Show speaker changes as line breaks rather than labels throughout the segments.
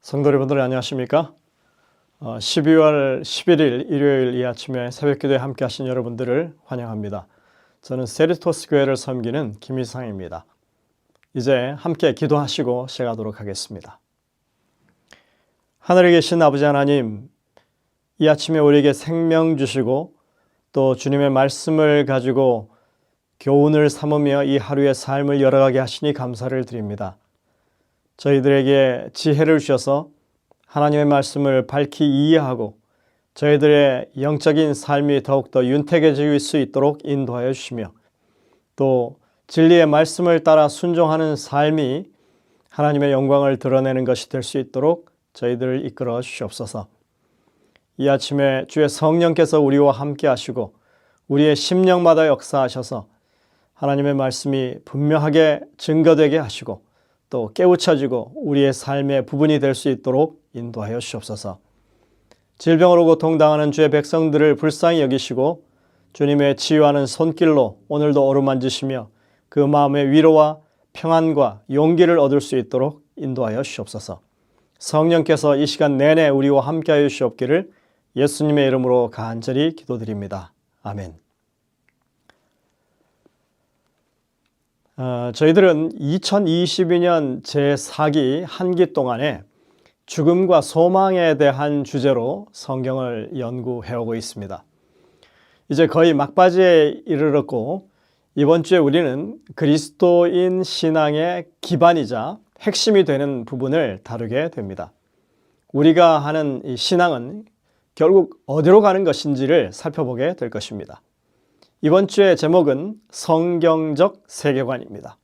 성도 여러분들 안녕하십니까? 12월 11일 일요일 이 아침에 새벽기도에 함께 하신 여러분들을 환영합니다. 저는 세리토스 교회를 섬기는 김희상입니다. 이제 함께 기도하시고 시작하도록 하겠습니다. 하늘에 계신 아버지 하나님, 이 아침에 우리에게 생명 주시고 또 주님의 말씀을 가지고 교훈을 삼으며 이 하루의 삶을 열어가게 하시니 감사를 드립니다. 저희들에게 지혜를 주셔서 하나님의 말씀을 밝히 이해하고 저희들의 영적인 삶이 더욱더 윤택해질 수 있도록 인도하여 주시며 또 진리의 말씀을 따라 순종하는 삶이 하나님의 영광을 드러내는 것이 될 수 있도록 저희들을 이끌어 주시옵소서. 이 아침에 주의 성령께서 우리와 함께 하시고 우리의 심령마다 역사하셔서 하나님의 말씀이 분명하게 증거되게 하시고 또 깨우쳐지고 우리의 삶의 부분이 될 수 있도록 인도하여 주옵소서. 질병으로 고통당하는 주의 백성들을 불쌍히 여기시고 주님의 치유하는 손길로 오늘도 어루만지시며 그 마음의 위로와 평안과 용기를 얻을 수 있도록 인도하여 주옵소서. 성령께서 이 시간 내내 우리와 함께하여 주시옵기를 예수님의 이름으로 간절히 기도드립니다. 아멘. 저희들은 2022년 제4기 한 기 동안에 죽음과 소망에 대한 주제로 성경을 연구해오고 있습니다. 이제 거의 막바지에 이르렀고 이번 주에 우리는 그리스도인 신앙의 기반이자 핵심이 되는 부분을 다루게 됩니다. 우리가 하는 이 신앙은 결국 어디로 가는 것인지를 살펴보게 될 것입니다. 이번 주의 제목은 성경적 세계관입니다.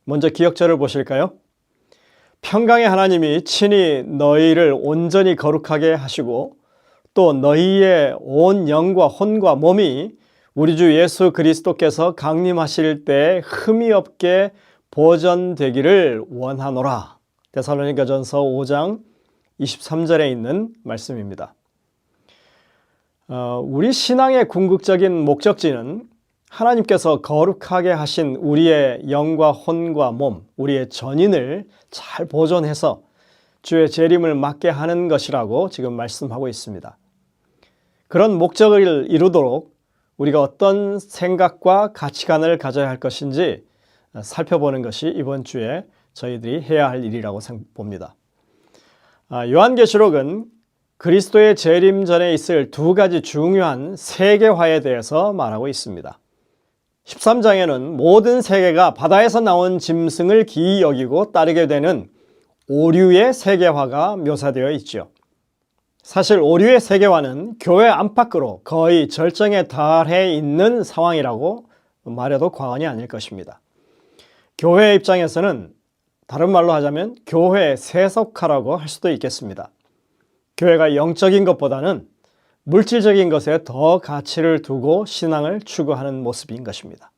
먼저 기억절을 보실까요? 평강의 하나님이 친히 너희를 온전히 거룩하게 하시고 또 너희의 온 영과 혼과 몸이 우리 주 예수 그리스도께서 강림하실 때 흠이 없게 보존되기를 원하노라. 데살로니가전서 5장 23절에 있는 말씀입니다. 우리 신앙의 궁극적인 목적지는 하나님께서 거룩하게 하신 우리의 영과 혼과 몸, 우리의 전인을 잘 보존해서 주의 재림을 맞게 하는 것이라고 지금 말씀하고 있습니다. 그런 목적을 이루도록 우리가 어떤 생각과 가치관을 가져야 할 것인지 살펴보는 것이 이번 주에 저희들이 해야 할 일이라고 봅니다. 요한계시록은 그리스도의 재림 전에 있을 두 가지 중요한 세계화에 대해서 말하고 있습니다. 13장에는 모든 세계가 바다에서 나온 짐승을 기이 여기고 따르게 되는 오류의 세계화가 묘사되어 있죠. 사실 오류의 세계화는 교회 안팎으로 거의 절정에 달해 있는 상황이라고 말해도 과언이 아닐 것입니다. 교회 입장에서는 다른 말로 하자면 교회 세속화라고 할 수도 있겠습니다. 교회가 영적인 것보다는 물질적인 것에 더 가치를 두고 신앙을 추구하는 모습인 것입니다.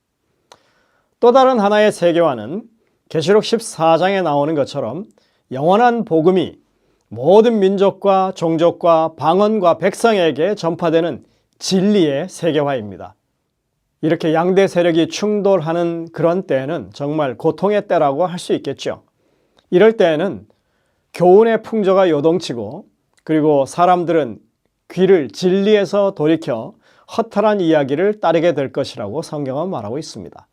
또 다른 하나의 세계화는 계시록 14장에 나오는 것처럼 영원한 복음이 모든 민족과 종족과 방언과 백성에게 전파되는 진리의 세계화입니다. 이렇게 양대 세력이 충돌하는 그런 때에는 정말 고통의 때라고 할 수 있겠죠. 이럴 때에는 교훈의 풍조가 요동치고 그리고 사람들은 귀를 진리에서 돌이켜 허탈한 이야기를 따르게 될 것이라고 성경은 말하고 있습니다.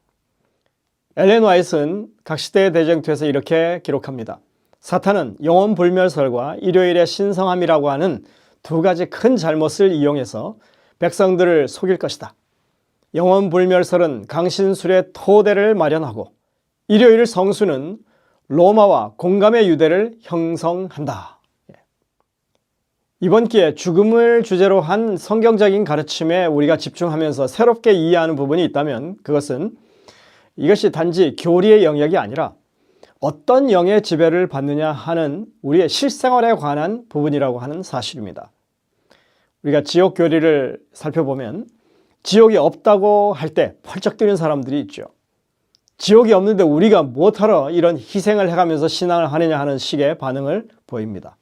엘렌 화이트는 각시대의 대쟁투에서 이렇게 기록합니다. 사탄은 영혼불멸설과 일요일의 신성함이라고 하는 두 가지 큰 잘못을 이용해서 백성들을 속일 것이다. 영혼불멸설은 강신술의 토대를 마련하고 일요일 성수는 로마와 공감의 유대를 형성한다. 이번 기회에 죽음을 주제로 한 성경적인 가르침에 우리가 집중하면서 새롭게 이해하는 부분이 있다면 그것은 이것이 단지 교리의 영역이 아니라 어떤 영의 지배를 받느냐 하는 우리의 실생활에 관한 부분이라고 하는 사실입니다. 우리가 지옥 교리를 살펴보면 지옥이 없다고 할 때 펄쩍 뛰는 사람들이 있죠. 지옥이 없는데 우리가 뭐하러 이런 희생을 해가면서 신앙을 하느냐 하는 식의 반응을 보입니다.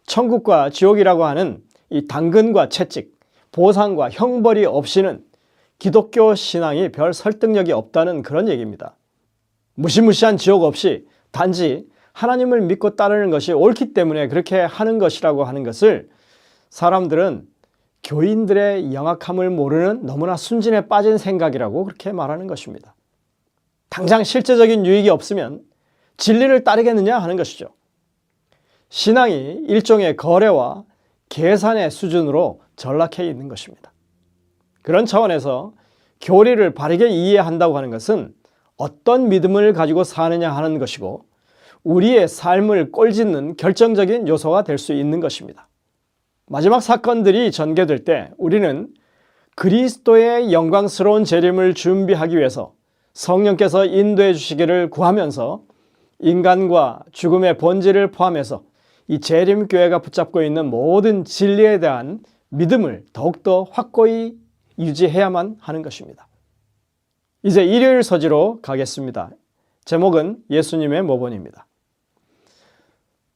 천국과 지옥이라고 하는 이 당근과 채찍, 보상과 형벌이 없이는 기독교 신앙이 별 설득력이 없다는 그런 얘기입니다. 무시무시한 지옥 없이 단지 하나님을 믿고 따르는 것이 옳기 때문에 그렇게 하는 것이라고 하는 것을 사람들은 교인들의 영악함을 모르는 너무나 순진에 빠진 생각이라고 그렇게 말하는 것입니다. 당장 실제적인 유익이 없으면 진리를 따르겠느냐 하는 것이죠. 신앙이 일종의 거래와 계산의 수준으로 전락해 있는 것입니다. 그런 차원에서 교리를 바르게 이해한다고 하는 것은 어떤 믿음을 가지고 사느냐 하는 것이고 우리의 삶을 꼴짓는 결정적인 요소가 될 수 있는 것입니다. 마지막 사건들이 전개될 때 우리는 그리스도의 영광스러운 재림을 준비하기 위해서 성령께서 인도해 주시기를 구하면서 인간과 죽음의 본질을 포함해서 이 재림교회가 붙잡고 있는 모든 진리에 대한 믿음을 더욱더 확고히 유지해야만 하는 것입니다. 이제 일요일 서지로 가겠습니다. 제목은 예수님의 모본입니다.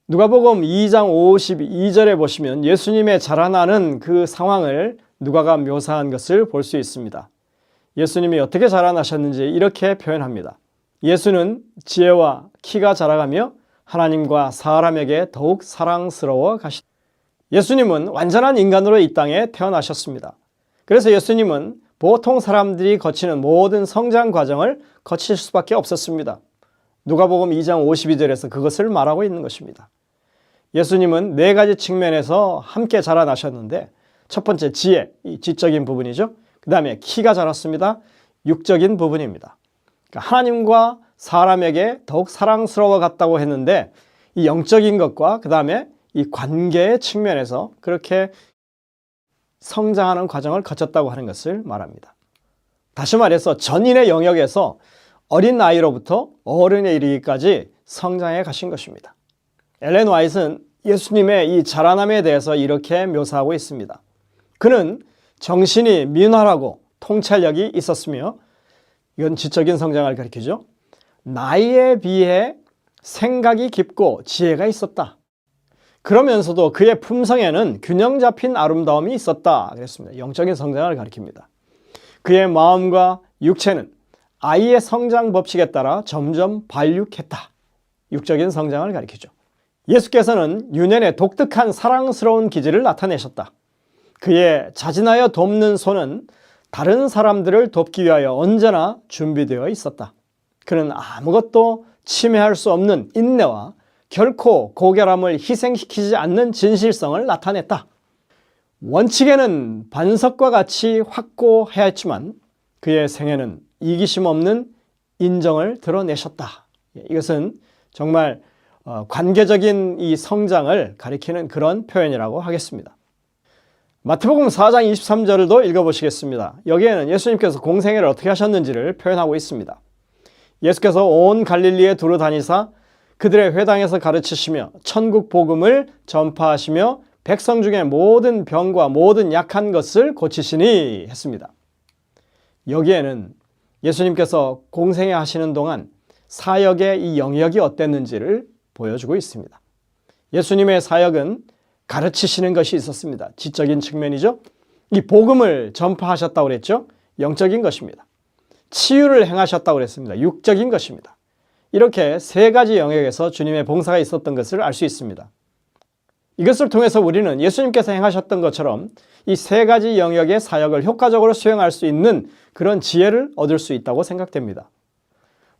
누가복음 2장 52절에 보시면 예수님의 자라나는 그 상황을 누가가 묘사한 것을 볼 수 있습니다. 예수님이 어떻게 자라나셨는지 이렇게 표현합니다. 예수는 지혜와 키가 자라가며 하나님과 사람에게 더욱 사랑스러워 가시다. 예수님은 완전한 인간으로 이 땅에 태어나셨습니다. 그래서 예수님은 보통 사람들이 거치는 모든 성장 과정을 거칠 수밖에 없었습니다. 누가복음 2장 52절에서 그것을 말하고 있는 것입니다. 예수님은 네 가지 측면에서 함께 자라나셨는데 첫 번째 지혜, 이 지적인 부분이죠. 그 다음에 키가 자랐습니다. 육적인 부분입니다. 그러니까 하나님과 사람에게 더욱 사랑스러워 갔다고 했는데 이 영적인 것과 그 다음에 이 관계의 측면에서 그렇게 성장하는 과정을 거쳤다고 하는 것을 말합니다. 다시 말해서 전인의 영역에서 어린 나이로부터 어른에 이르기까지 성장해 가신 것입니다. 엘렌 화이트는 예수님의 이 자라남에 대해서 이렇게 묘사하고 있습니다. 그는 정신이 민활하고 통찰력이 있었으며 이건 지적인 성장을 가리키죠. 나이에 비해 생각이 깊고 지혜가 있었다. 그러면서도 그의 품성에는 균형 잡힌 아름다움이 있었다 그랬습니다. 영적인 성장을 가리킵니다. 그의 마음과 육체는 아이의 성장 법칙에 따라 점점 발육했다. 육적인 성장을 가리키죠. 예수께서는 유년의 독특한 사랑스러운 기질을 나타내셨다. 그의 자진하여 돕는 손은 다른 사람들을 돕기 위하여 언제나 준비되어 있었다. 그는 아무것도 침해할 수 없는 인내와 결코 고결함을 희생시키지 않는 진실성을 나타냈다. 원칙에는 반석과 같이 확고해야 했지만 그의 생애는 이기심 없는 인정을 드러내셨다. 이것은 정말 관계적인 이 성장을 가리키는 그런 표현이라고 하겠습니다. 마태복음 4장 23절도 읽어보시겠습니다. 여기에는 예수님께서 공생애를 어떻게 하셨는지를 표현하고 있습니다. 예수께서 온 갈릴리에 두루 다니사 그들의 회당에서 가르치시며 천국 복음을 전파하시며 백성 중에 모든 병과 모든 약한 것을 고치시니 했습니다. 여기에는 예수님께서 공생애 하시는 동안 사역의 이 영역이 어땠는지를 보여주고 있습니다. 예수님의 사역은 가르치시는 것이 있었습니다. 지적인 측면이죠. 이 복음을 전파하셨다고 그랬죠. 영적인 것입니다. 치유를 행하셨다고 그랬습니다. 육적인 것입니다. 이렇게 세 가지 영역에서 주님의 봉사가 있었던 것을 알 수 있습니다. 이것을 통해서 우리는 예수님께서 행하셨던 것처럼 이 세 가지 영역의 사역을 효과적으로 수행할 수 있는 그런 지혜를 얻을 수 있다고 생각됩니다.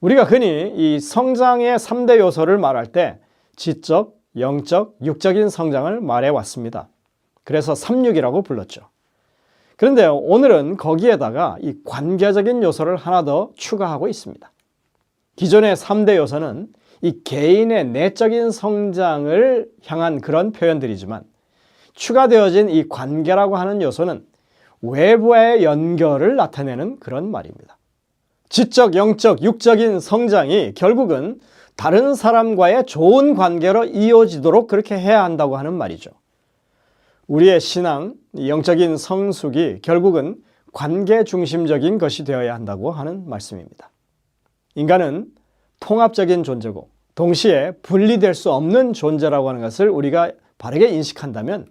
우리가 흔히 이 성장의 3대 요소를 말할 때 지적, 영적, 육적인 성장을 말해왔습니다. 그래서 3육이라고 불렀죠. 그런데 오늘은 거기에다가 이 관계적인 요소를 하나 더 추가하고 있습니다. 기존의 3대 요소는 이 개인의 내적인 성장을 향한 그런 표현들이지만 추가되어진 이 관계라고 하는 요소는 외부와의 연결을 나타내는 그런 말입니다. 지적, 영적, 육적인 성장이 결국은 다른 사람과의 좋은 관계로 이어지도록 그렇게 해야 한다고 하는 말이죠. 우리의 신앙, 영적인 성숙이 결국은 관계 중심적인 것이 되어야 한다고 하는 말씀입니다. 인간은 통합적인 존재고 동시에 분리될 수 없는 존재라고 하는 것을 우리가 바르게 인식한다면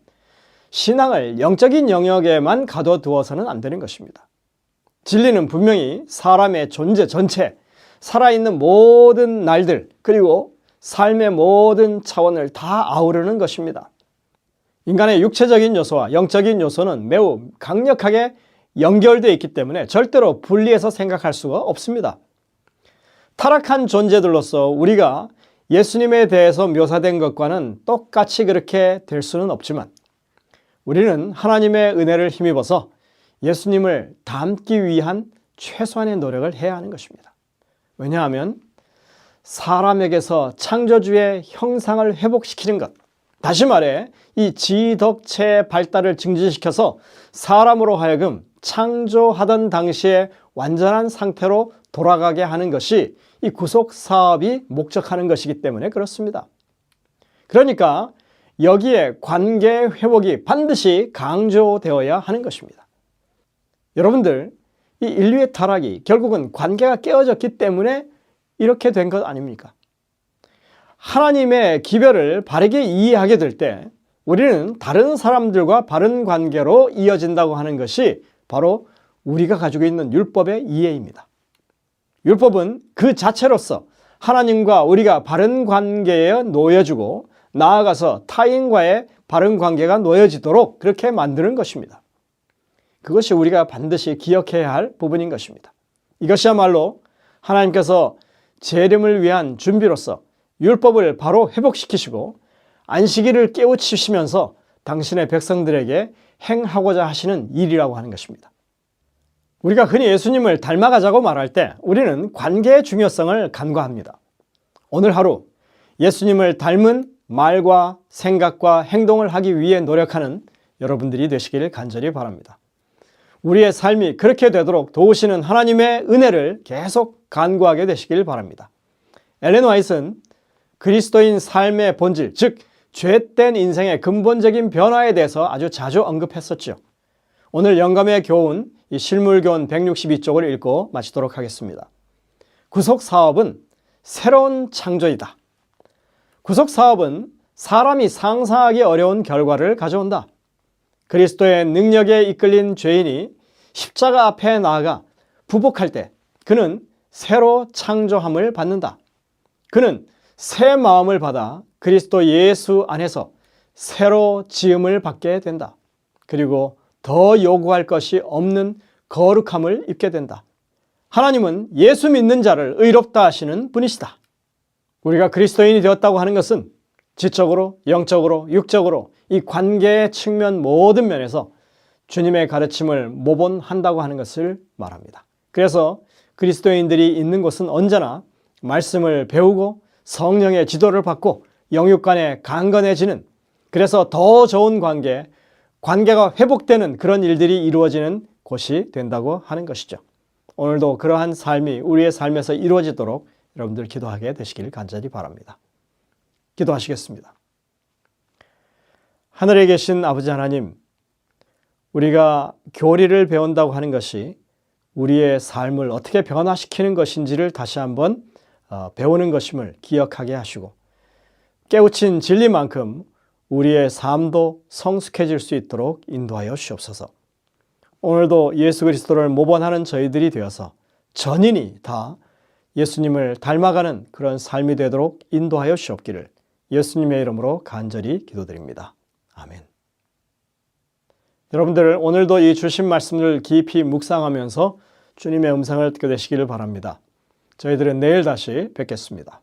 신앙을 영적인 영역에만 가둬두어서는 안 되는 것입니다. 진리는 분명히 사람의 존재 전체, 살아있는 모든 날들, 그리고 삶의 모든 차원을 다 아우르는 것입니다. 인간의 육체적인 요소와 영적인 요소는 매우 강력하게 연결되어 있기 때문에 절대로 분리해서 생각할 수가 없습니다. 타락한 존재들로서 우리가 예수님에 대해서 묘사된 것과는 똑같이 그렇게 될 수는 없지만 우리는 하나님의 은혜를 힘입어서 예수님을 닮기 위한 최소한의 노력을 해야 하는 것입니다. 왜냐하면 사람에게서 창조주의 형상을 회복시키는 것, 다시 말해 이 지덕체의 발달을 증진시켜서 사람으로 하여금 창조하던 당시에 완전한 상태로 돌아가게 하는 것이 이 구속 사업이 목적하는 것이기 때문에 그렇습니다. 그러니까 여기에 관계 회복이 반드시 강조되어야 하는 것입니다. 여러분들, 이 인류의 타락이 결국은 관계가 깨어졌기 때문에 이렇게 된 것 아닙니까? 하나님의 기별을 바르게 이해하게 될 때 우리는 다른 사람들과 바른 관계로 이어진다고 하는 것이 바로 우리가 가지고 있는 율법의 이해입니다. 율법은 그 자체로서 하나님과 우리가 바른 관계에 놓여주고 나아가서 타인과의 바른 관계가 놓여지도록 그렇게 만드는 것입니다. 그것이 우리가 반드시 기억해야 할 부분인 것입니다. 이것이야말로 하나님께서 재림을 위한 준비로서 율법을 바로 회복시키시고 안식일을 깨우치시면서 당신의 백성들에게 행하고자 하시는 일이라고 하는 것입니다. 우리가 흔히 예수님을 닮아가자고 말할 때 우리는 관계의 중요성을 간과합니다. 오늘 하루 예수님을 닮은 말과 생각과 행동을 하기 위해 노력하는 여러분들이 되시기를 간절히 바랍니다. 우리의 삶이 그렇게 되도록 도우시는 하나님의 은혜를 계속 간구하게 되시길 바랍니다. 엘렌 화이트는 그리스도인 삶의 본질, 즉 죄된 인생의 근본적인 변화에 대해서 아주 자주 언급했었죠. 오늘 영감의 교훈, 이 실물교훈 162쪽을 읽고 마치도록 하겠습니다. 구속사업은 새로운 창조이다. 구속사업은 사람이 상상하기 어려운 결과를 가져온다. 그리스도의 능력에 이끌린 죄인이 십자가 앞에 나아가 부복할 때 그는 새로 창조함을 받는다. 그는 새 마음을 받아 그리스도 예수 안에서 새로 지음을 받게 된다. 그리고 더 요구할 것이 없는 거룩함을 입게 된다. 하나님은 예수 믿는 자를 의롭다 하시는 분이시다. 우리가 그리스도인이 되었다고 하는 것은 지적으로, 영적으로, 육적으로 이 관계의 측면 모든 면에서 주님의 가르침을 모본한다고 하는 것을 말합니다. 그래서 그리스도인들이 있는 곳은 언제나 말씀을 배우고 성령의 지도를 받고 영육 간에 강건해지는, 그래서 더 좋은 관계가 회복되는 그런 일들이 이루어지는 곳이 된다고 하는 것이죠. 오늘도 그러한 삶이 우리의 삶에서 이루어지도록 여러분들 기도하게 되시길 간절히 바랍니다. 기도하시겠습니다. 하늘에 계신 아버지 하나님, 우리가 교리를 배운다고 하는 것이 우리의 삶을 어떻게 변화시키는 것인지를 다시 한번 배우는 것임을 기억하게 하시고 깨우친 진리만큼 우리의 삶도 성숙해질 수 있도록 인도하여 주옵소서. 오늘도 예수 그리스도를 모본하는 저희들이 되어서 전인이 다 예수님을 닮아가는 그런 삶이 되도록 인도하여 주옵기를 예수님의 이름으로 간절히 기도드립니다. 아멘. 여러분들 오늘도 이 주신 말씀을 깊이 묵상하면서 주님의 음성을 듣게 되시기를 바랍니다. 저희들은 내일 다시 뵙겠습니다.